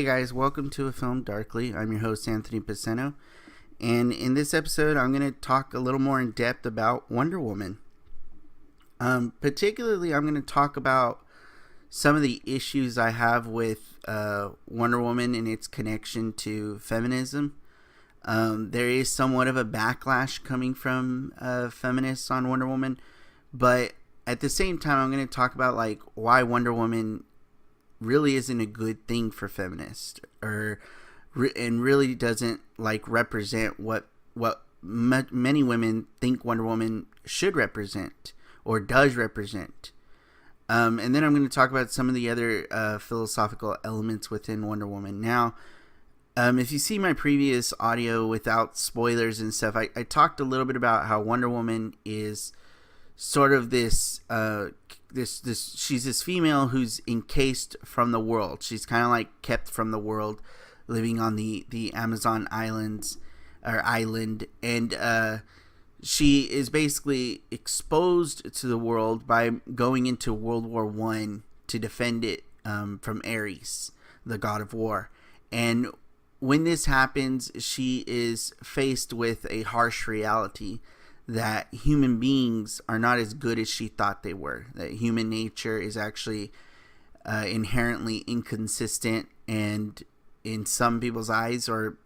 Hey guys, welcome to A Film Darkly. I'm your host, Anthony Paceno, and in this episode, I'm going to talk a little more in depth about Wonder Woman. Particularly, I'm going to talk about some of the issues I have with Wonder Woman and its connection to feminism. There is somewhat of a backlash coming from feminists on Wonder Woman, but at the same time, I'm going to talk about why Wonder Woman really isn't a good thing for feminists, and really doesn't represent what many women think Wonder Woman should represent or does represent. And then I'm going to talk about some of the other philosophical elements within Wonder Woman. Now, if you see my previous audio without spoilers and stuff, I talked a little bit about how Wonder Woman is sort of this she's this female who's encased from the world. She's kind of kept from the world, living on the Amazon island, and she is basically exposed to the world by going into World War I to defend it from Ares, the god of war. And when this happens, she is faced with a harsh reality that human beings are not as good as she thought they were. That human nature is actually inherently inconsistent, and in some people's eyes, or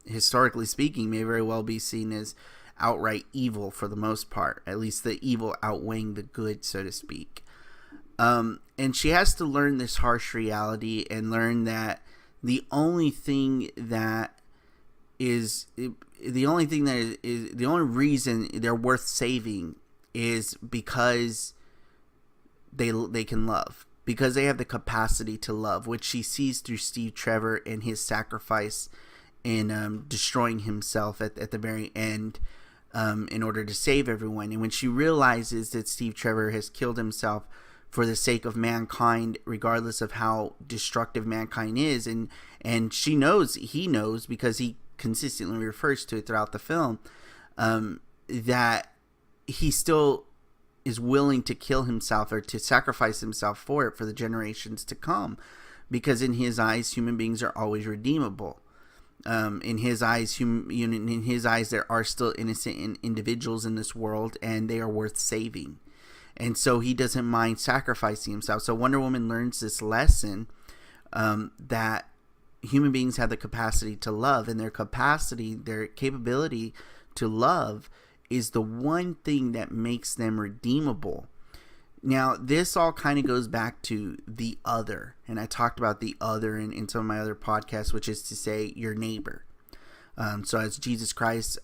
historically speaking, may very well be seen as outright evil for the most part. At least the evil outweighing the good, so to speak. And she has to learn this harsh reality and learn that the only reason they're worth saving is because they can love, because they have the capacity to love, which she sees through Steve Trevor and his sacrifice in destroying himself at the very end in order to save everyone. And when she realizes that Steve Trevor has killed himself for the sake of mankind, regardless of how destructive mankind is, and he knows because he consistently refers to it throughout the film, that he still is willing to kill himself or to sacrifice himself for it, for the generations to come, because in his eyes, human beings are always redeemable. In his eyes, there are still innocent individuals in this world, and they are worth saving. And so he doesn't mind sacrificing himself. So Wonder Woman learns this lesson, that human beings have the capacity to love, and their capability to love is the one thing that makes them redeemable. Now, this all kind of goes back to the other, and I talked about the other in some of my other podcasts, which is to say your neighbor. So as Jesus Christ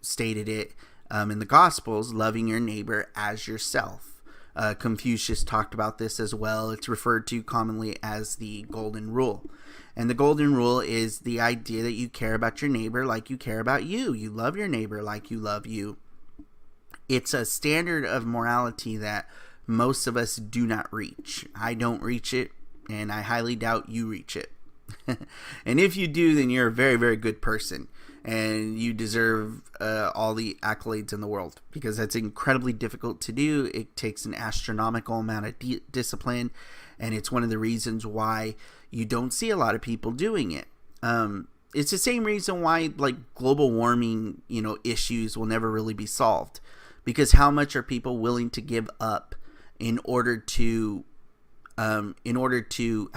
stated it in the Gospels, loving your neighbor as yourself. Confucius talked about this as well. It's referred to commonly as the Golden Rule. And the Golden Rule is the idea that you care about your neighbor like you care about you. You love your neighbor like you love you. It's a standard of morality that most of us do not reach. I don't reach it, and I highly doubt you reach it. And if you do, then you're a very, very good person, and you deserve all the accolades in the world, because that's incredibly difficult to do. It takes an astronomical amount of discipline, and it's one of the reasons why you don't see a lot of people doing it. It's the same reason why global warming, issues will never really be solved, because how much are people willing to give up in order to how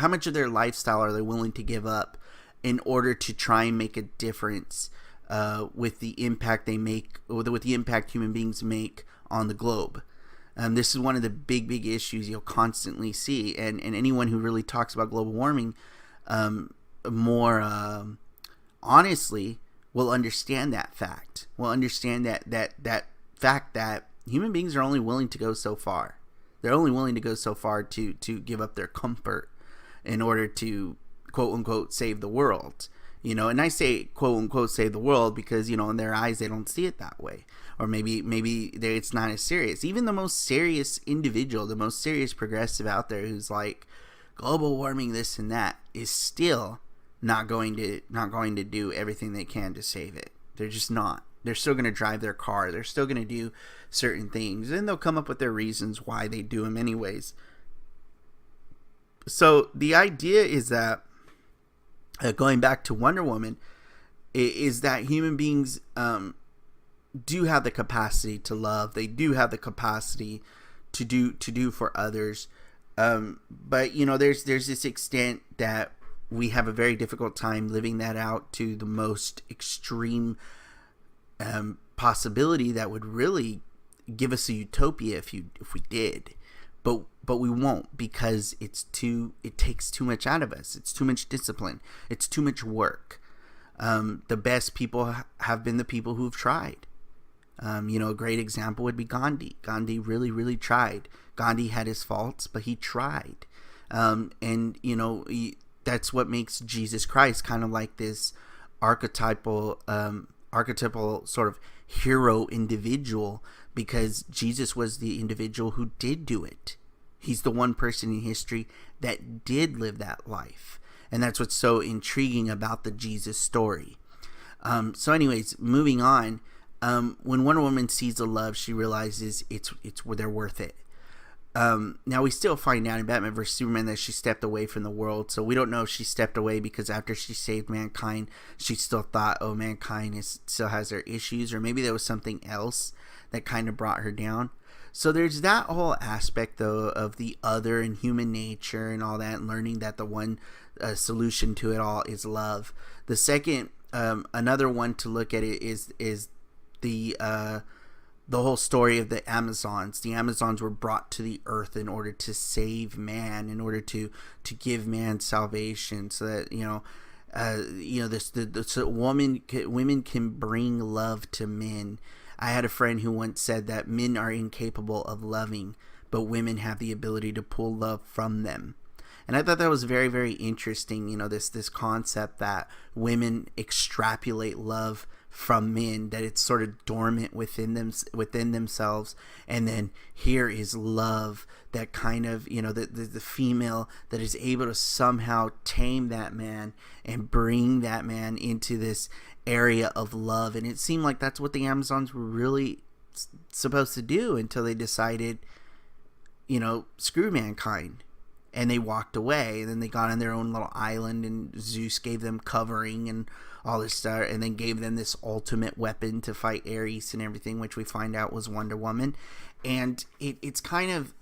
much of their lifestyle are they willing to give up in order to try and make a difference with the impact they make, or with the impact human beings make on the globe. This is one of the big issues you'll constantly see, and anyone who really talks about global warming more honestly will understand that fact. Will understand that fact that human beings are only willing to go so far. They're only willing to go so far to give up their comfort in order to, quote unquote, save the world. And I say quote unquote save the world because in their eyes they don't see it that way, or maybe it's not as serious. Even the most serious individual, the most serious progressive out there who's like global warming this and that, is still not going to do everything they can to save it. They're just not. They're still going to drive their car. They're still going to do certain things, and they'll come up with their reasons why they do them anyways. So the idea is that going back to Wonder Woman, is that human beings do have the capacity to love. They do have the capacity to do for others. But there's this extent that we have a very difficult time living that out to the most extreme possibility that would really give us a utopia if we did. But we won't, because it takes too much out of us. It's too much discipline. It's too much work. The best people have been the people who've tried. A great example would be Gandhi. Gandhi really, really tried. Gandhi had his faults, but he tried. That's what makes Jesus Christ kind of like this archetypal sort of hero individual, because Jesus was the individual who did do it. He's the one person in history that did live that life. And that's what's so intriguing about the Jesus story. So anyways, moving on. When Wonder Woman sees the love, she realizes they're worth it. Now we still find out in Batman vs Superman that she stepped away from the world. So we don't know if she stepped away because after she saved mankind, she still thought, oh, mankind still has their issues, or maybe there was something else that kind of brought her down. So there's that whole aspect, though, of the other and human nature and all that, and learning that the one solution to it all is love. The second, another one to look at it is the whole story of the Amazons. The Amazons were brought to the earth in order to save man, in order to give man salvation, so that women can bring love to men. I had a friend who once said that men are incapable of loving, but women have the ability to pull love from them. And I thought that was very, very interesting, this concept that women extrapolate love from men, that it's sort of dormant within themselves, and then here is love that kind of, the female that is able to somehow tame that man and bring that man into this area of love. And it seemed like that's what the Amazons were really supposed to do until they decided, screw mankind, and they walked away. And then they got on their own little island, and Zeus gave them covering and all this stuff, and then gave them this ultimate weapon to fight Ares and everything, which we find out was Wonder Woman. And it's kind of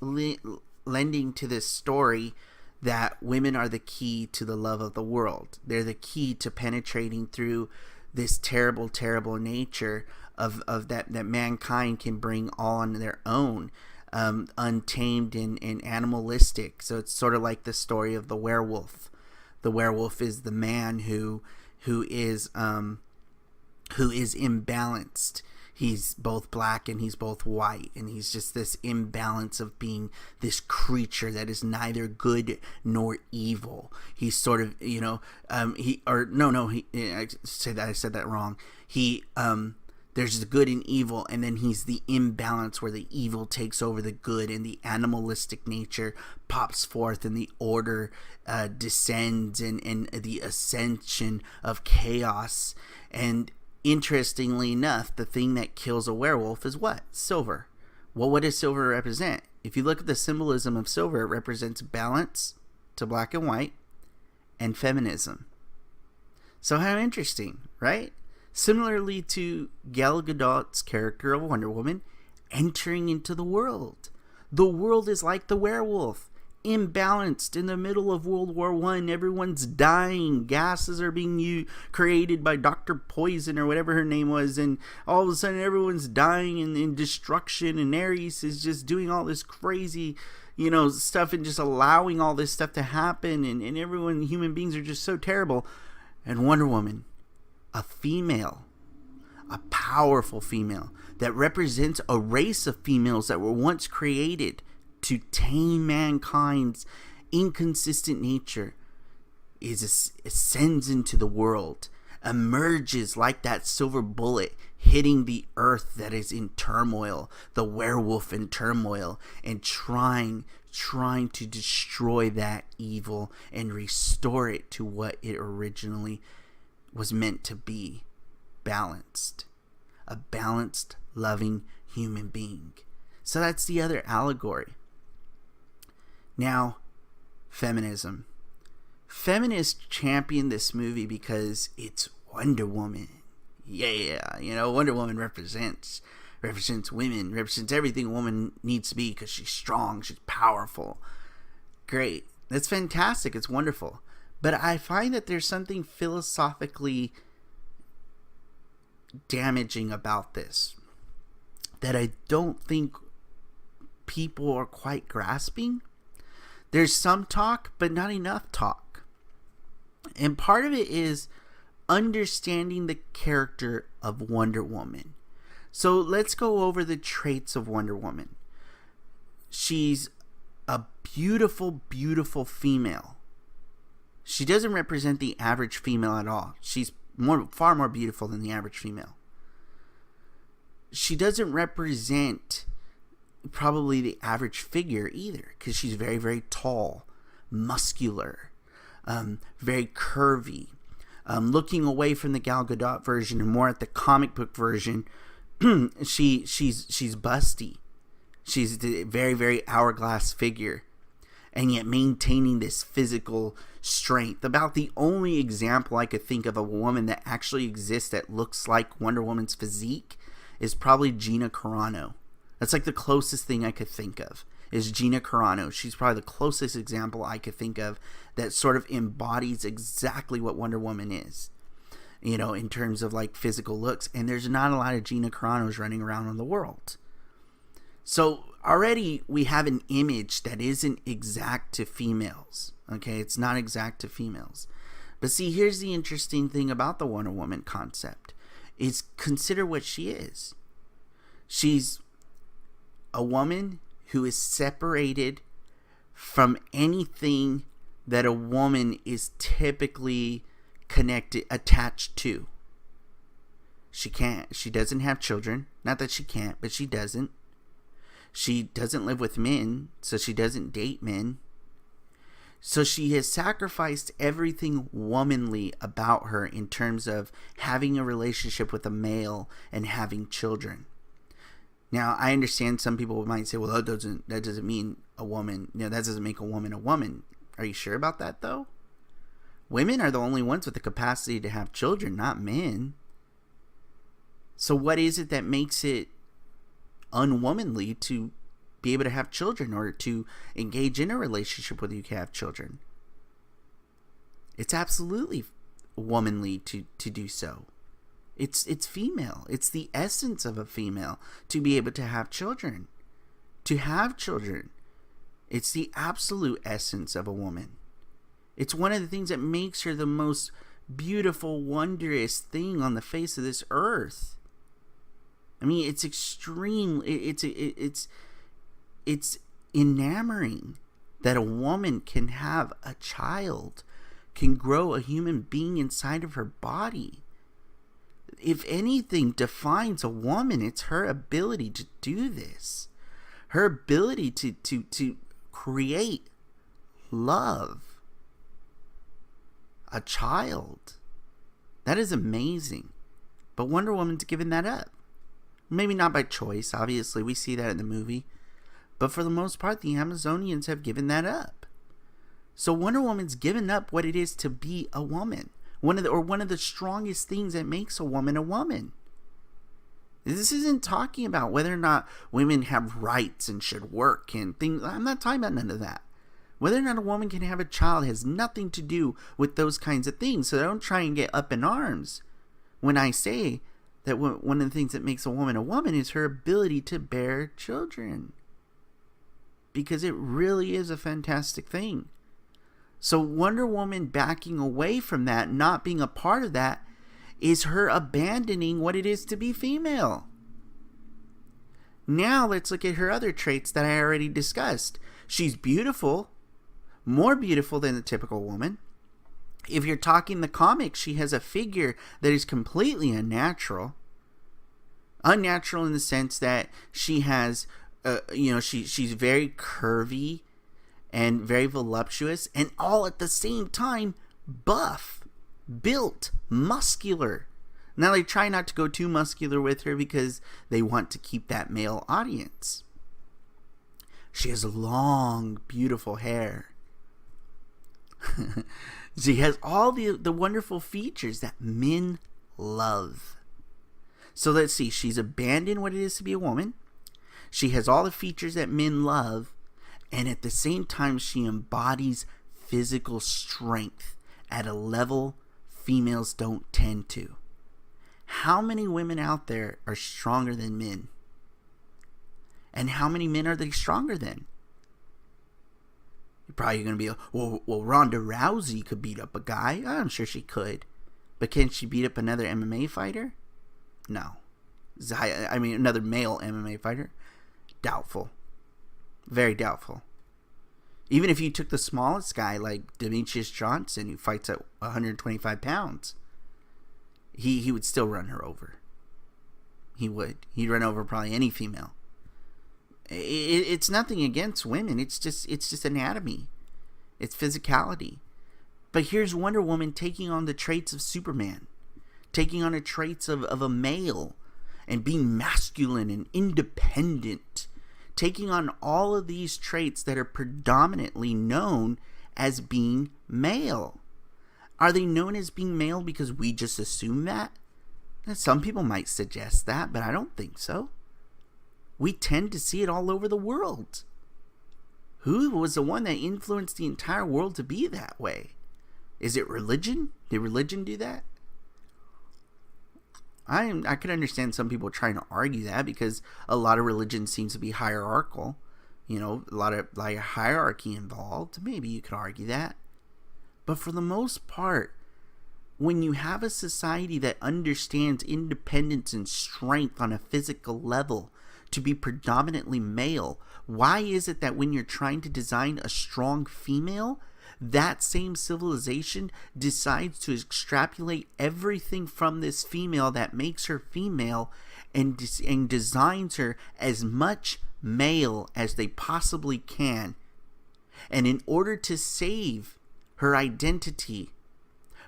lending to this story that women are the key to the love of the world. They're the key to penetrating through this terrible, terrible nature of that mankind can bring on their own, untamed and animalistic. So it's sort of like the story of the werewolf. The werewolf is the man who is imbalanced. He's both black and he's both white, and he's just this imbalance of being this creature that is neither good nor evil. He's sort of, I said that wrong. There's the good and evil, and then he's the imbalance where the evil takes over the good, and the animalistic nature pops forth, and the order descends, and the ascension of chaos. And interestingly enough, the thing that kills a werewolf is what? Silver. Well, what does silver represent? If you look at the symbolism of silver, it represents balance to black and white and feminism. So how interesting, right? Similarly to Gal Gadot's character of Wonder Woman entering into the world. The world is like the werewolf, imbalanced in the middle of World War I. Everyone's dying. Gases are being created by Dr. Poison or whatever her name was. And all of a sudden everyone's dying in destruction. And Ares is just doing all this crazy, stuff and just allowing all this stuff to happen. And everyone, human beings are just so terrible. And Wonder Woman, a female, a powerful female that represents a race of females that were once created to tame mankind's inconsistent nature, ascends into the world, emerges like that silver bullet hitting the earth that is in turmoil, the werewolf in turmoil, and trying to destroy that evil and restore it to what it originally was meant to be, balanced. A balanced, loving human being. So that's the other allegory. Now, feminism. feminists champion this movie because it's Wonder Woman. Yeah, Wonder Woman represents women, represents everything a woman needs to be because she's strong, she's powerful. Great. That's fantastic. It's wonderful. But I find that there's something philosophically damaging about this that I don't think people are quite grasping. There's some talk, but not enough talk. And part of it is understanding the character of Wonder Woman. So let's go over the traits of Wonder Woman. She's a beautiful, beautiful female. She doesn't represent the average female at all. She's far more beautiful than the average female. She doesn't represent probably the average figure either, because she's very, very tall, muscular, very curvy. Looking away from the Gal Gadot version and more at the comic book version, she's busty. She's a very, very hourglass figure, and yet maintaining this physical strength. About the only example I could think of a woman that actually exists that looks like Wonder Woman's physique is probably Gina Carano. That's like the closest thing I could think of is Gina Carano. She's probably the closest example I could think of that sort of embodies exactly what Wonder Woman is, in terms of like physical looks. And there's not a lot of Gina Caranos running around in the world. So already we have an image that isn't exact to females. Okay, it's not exact to females. But see, here's the interesting thing about the Wonder Woman concept is consider what she is. She's a woman who is separated from anything that a woman is typically attached to. She doesn't have children. Not that she can't, but she doesn't. She doesn't live with men, so she doesn't date men. So she has sacrificed everything womanly about her in terms of having a relationship with a male and having children. Now, I understand some people might say, well, that doesn't mean a woman, that doesn't make a woman a woman. Are you sure about that, though? Women are the only ones with the capacity to have children, not men. So what is it that makes it unwomanly to be able to have children or to engage in a relationship where you can have children? It's absolutely womanly to do so. It's female. It's the essence of a female to be able to have children. To have children. It's the absolute essence of a woman. It's one of the things that makes her the most beautiful, wondrous thing on the face of this earth. I mean, it's extreme. It's enamoring that a woman can have a child, can grow a human being inside of her body. If anything defines a woman, it's her ability to do this. Her ability to create love. A child. That is amazing. But Wonder Woman's given that up. Maybe not by choice, obviously. We see that in the movie. But for the most part, the Amazonians have given that up. So Wonder Woman's given up what it is to be a woman. One of the strongest things that makes a woman a woman. This isn't talking about whether or not women have rights and should work and things. I'm not talking about none of that. Whether or not a woman can have a child has nothing to do with those kinds of things. So don't try and get up in arms when I say that one of the things that makes a woman is her ability to bear children. Because it really is a fantastic thing. So Wonder Woman backing away from that, not being a part of that, is her abandoning what it is to be female. Now let's look at her other traits that I already discussed. She's beautiful, more beautiful than the typical woman. If you're talking the comics, she has a figure that is completely unnatural. Unnatural in the sense that she has, she's very curvy and very voluptuous, and all at the same time buff, built, muscular. Now they try not to go too muscular with her because they want to keep that male audience. She has long, beautiful hair. She has all the wonderful features that men love. So let's see. She's abandoned what it is to be a woman. She has all the features that men love. And at the same time, she embodies physical strength at a level females don't tend to. How many women out there are stronger than men? And how many men are they stronger than? You're probably going to be, well, Ronda Rousey could beat up a guy. I'm sure she could. But can she beat up another MMA fighter? No. I mean, another male MMA fighter? Doubtful. Very doubtful. Even if you took the smallest guy like Demetrius Johnson, who fights at 125 pounds, he would still run her over. He would. He'd run over probably any female. It's nothing against women. It's just anatomy. It's physicality. But here's Wonder Woman taking on the traits of Superman, taking on the traits of a male, and being masculine and independent, taking on all of these traits that are predominantly known as being male. Are they known as being male because we just assume that? Some people might suggest that, but I don't think so. We tend to see it all over the world. Who was the one that influenced the entire world to be that way? Is it religion? Did religion do that? I could understand some people trying to argue that because a lot of religion seems to be hierarchical. You know, a lot of hierarchy involved. Maybe you could argue that. But for the most part, when you have a society that understands independence and strength on a physical level to be predominantly male, why is it that when you're trying to design a strong female, that same civilization decides to extrapolate everything from this female that makes her female and designs her as much male as they possibly can? And in order to save her identity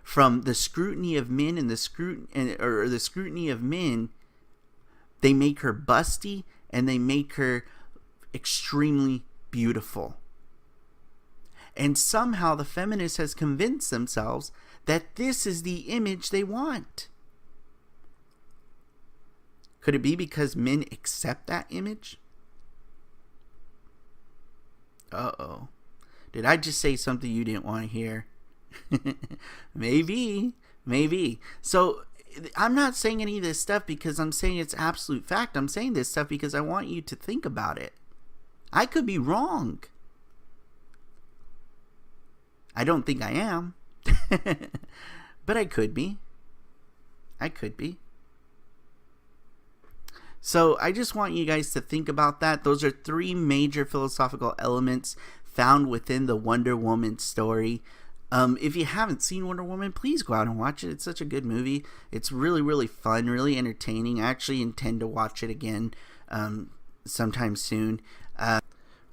from the scrutiny of men and the scrutiny of men, they make her busty and they make her extremely beautiful. And somehow the feminists has convinced themselves that this is the image they want. Could it be because men accept that image? Uh-oh. Did I just say something you didn't want to hear? Maybe. So I'm not saying any of this stuff because I'm saying it's absolute fact. I'm saying this stuff because I want you to think about it. I could be wrong. I don't think I am. But I could be. So I just want you guys to think about that. Those are three major philosophical elements found within the Wonder Woman story. If you haven't seen Wonder Woman, please go out and watch it. It's such a good movie. It's really, really fun, really entertaining. I actually intend to watch it again sometime soon.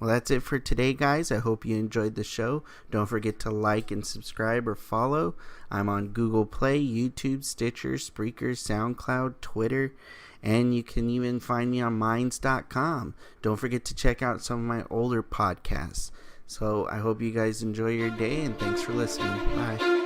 Well, that's it for today, guys. I hope you enjoyed the show. Don't forget to like and subscribe or follow. I'm on Google Play, YouTube, Stitcher, Spreaker, SoundCloud, Twitter, and you can even find me on Minds.com. Don't forget to check out some of my older podcasts. So I hope you guys enjoy your day, and thanks for listening. Bye.